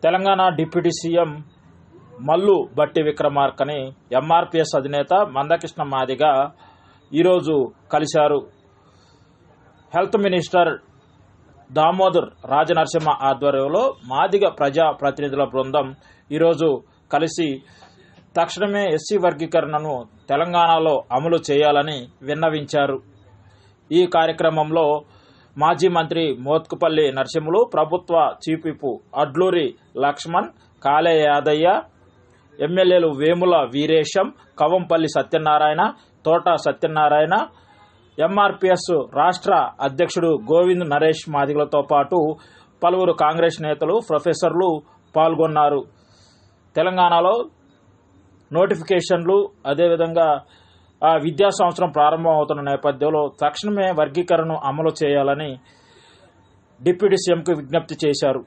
Telangana deputy CM Mallu Bhatti విక్రమార్కని ఎంఆర్పీఎస్ అధినేత మందకృష్ణ మాదిగ ఈరోజు కలిశారు. హెల్త్ మినిస్టర్ దామోదర్ రాజనరసింహ ఆధ్వర్యంలో మాదిగ ప్రజా ప్రతినిధుల బృందం ఈరోజు కలిసి తక్షణమే ఎస్సీ వర్గీకరణను తెలంగాణలో అమలు చేయాలని విన్నవించారు. ఈ కార్యక్రమంలో మాజీ మంత్రి మోత్కుపల్లి నరసింహులు, ప్రభుత్వ చీఫ్ విప్ అడ్లూరి లక్ష్మణ్, కాలే యాదయ్య, ఎమ్మెల్యేలు వేముల వీరేశం, కవంపల్లి సత్యనారాయణ, తోట సత్యనారాయణ, ఎంఆర్పీఎస్ రాష్ట్ర అధ్యక్షుడు గోవింద్ నరేష్ మాదిగలతో పాటు పలువురు కాంగ్రెస్ నేతలు, ప్రొఫెసర్లు పాల్గొన్నారు. తెలంగాణలో నోటిఫికేషన్లు అదేవిధంగా విద్యా సంవత్సరం ప్రారంభం అవుతున్న నేపథ్యంలో తక్షణమే వర్గీకరణను అమలు చేయాలని డిప్యూటీ సీఎంకు విజ్ఞప్తి చేశారు.